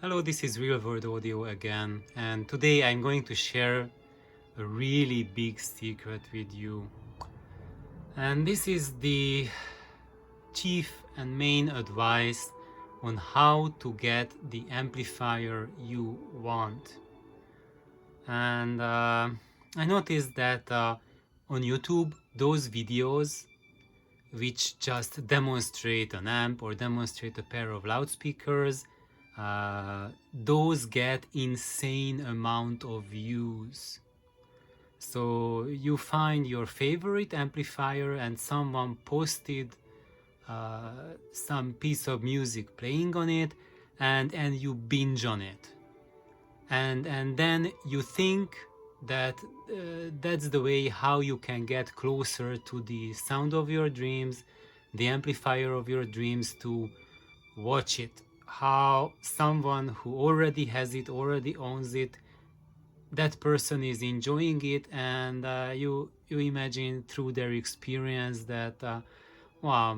Hello, this is Real World Audio again, and today I'm going to share a really big secret with you. And this is the chief and main advice on how to get the amplifier you want. And I noticed that on YouTube, those videos which just demonstrate an amp or demonstrate a pair of loudspeakers, those get insane amount of views. So you find your favorite amplifier and someone posted some piece of music playing on it, and you binge on it, and then you think that that's the way how you can get closer to the sound of your dreams, the amplifier of your dreams, to watch it, how someone who already has it, already owns it, that person is enjoying it, and you imagine through their experience that wow,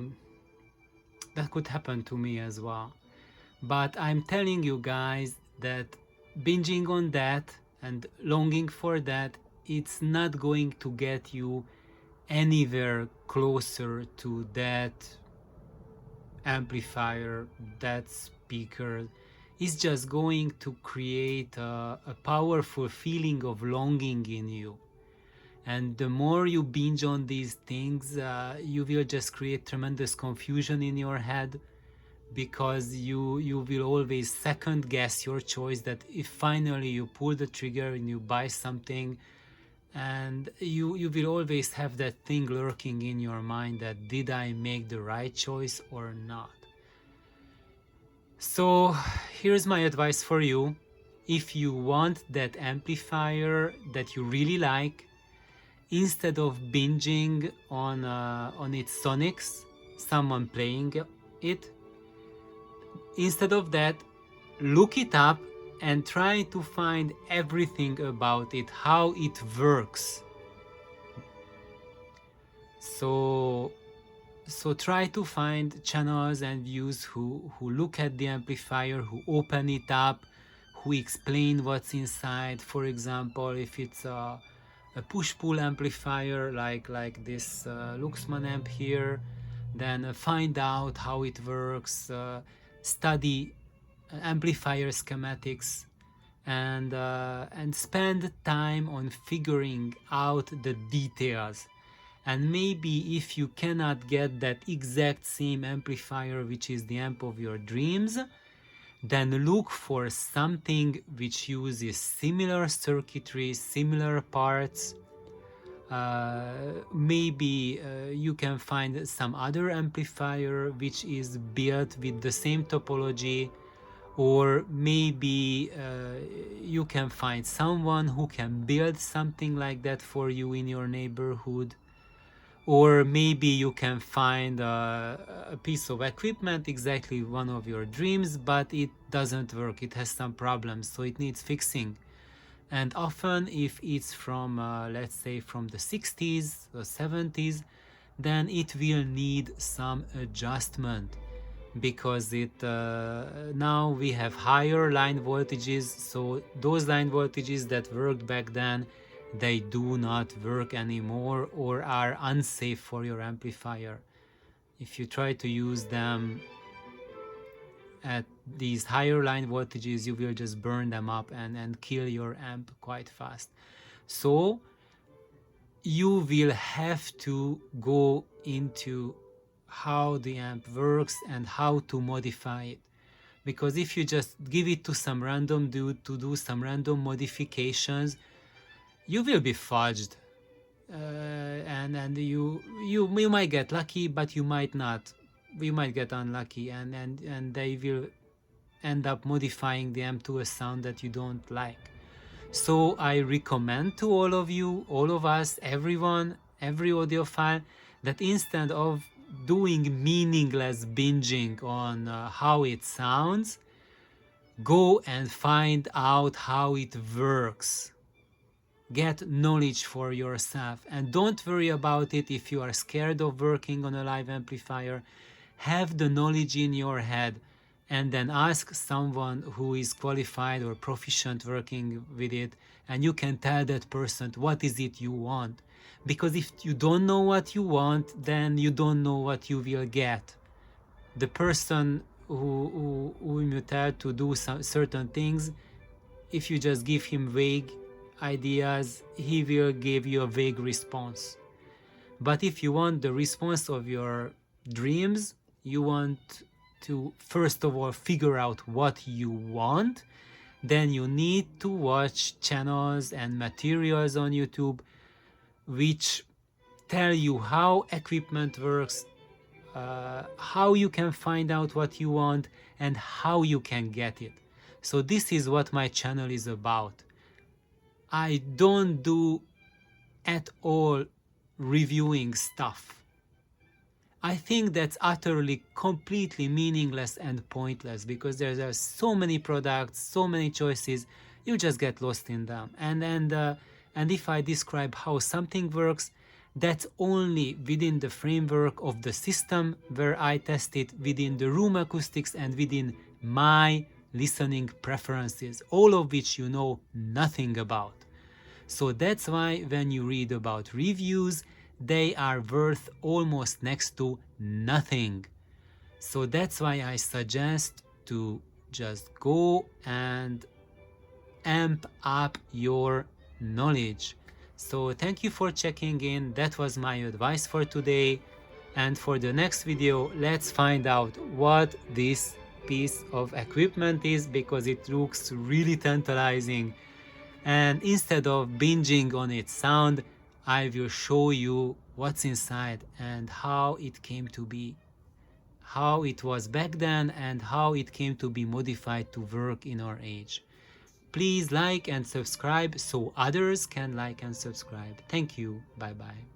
that could happen to me as well. But I'm telling you guys that binging on that and longing for that, it's not going to get you anywhere closer to that amplifier, that speaker. Is just going to create a powerful feeling of longing in you. And the more you binge on these things, you will just create tremendous confusion in your head, because you will always second guess your choice, that if finally you pull the trigger and you buy something, and you will always have that thing lurking in your mind, that did I make the right choice or not. So here's my advice for you. If you want that amplifier that you really like, instead of binging on its sonics, someone playing it, instead of that, look it up and try to find everything about it, how it works. So try to find channels and views who look at the amplifier, who open it up, who explain what's inside. For example, if it's a push-pull amplifier like this Luxman amp here, then find out how it works, study amplifier schematics, and spend time on figuring out the details. And maybe if you cannot get that exact same amplifier, which is the amp of your dreams, then look for something which uses similar circuitry, similar parts. Maybe you can find some other amplifier which is built with the same topology, or maybe you can find someone who can build something like that for you in your neighborhood. Or maybe you can find a piece of equipment, exactly one of your dreams, but it doesn't work, it has some problems, so it needs fixing. And often if it's from let's say from the 60s or 70s, then it will need some adjustment, because it now we have higher line voltages, so those line voltages that worked back then, they do not work anymore or are unsafe for your amplifier. If you try to use them at these higher line voltages, you will just burn them up and kill your amp quite fast. So you will have to go into how the amp works and how to modify it. Because if you just give it to some random dude to do some random modifications, you will be fudged, and you might get lucky, but you might not. You might get unlucky, and they will end up modifying the amp to a sound that you don't like. So I recommend to all of you, all of us, everyone, every audiophile, that instead of doing meaningless binging on how it sounds, go and find out how it works. Get knowledge for yourself, and don't worry about it if you are scared of working on a live amplifier. Have the knowledge in your head and then ask someone who is qualified or proficient working with it, and you can tell that person what is it you want. Because if you don't know what you want, then you don't know what you will get. The person whom you tell to do some certain things, if you just give him vague ideas, he will give you a vague response. But if you want the response of your dreams, you want to first of all figure out what you want, then you need to watch channels and materials on YouTube which tell you how equipment works, how you can find out what you want, and how you can get it. So this is what my channel is about. I don't do at all reviewing stuff. I think that's utterly, completely meaningless and pointless, because there are so many products, so many choices, you just get lost in them. And if I describe how something works, that's only within the framework of the system where I test it, within the room acoustics and within my listening preferences, all of which you know nothing about. So that's why when you read about reviews, they are worth almost next to nothing. So that's why I suggest to just go and amp up your knowledge. So thank you for checking in. That was my advice for today. And for the next video, let's find out what this piece of equipment is, because it looks really tantalizing. And instead of binging on its sound, I will show you what's inside and how it came to be, how it was back then, and how it came to be modified to work in our age. Please like and subscribe so others can like and subscribe. Thank you. Bye bye.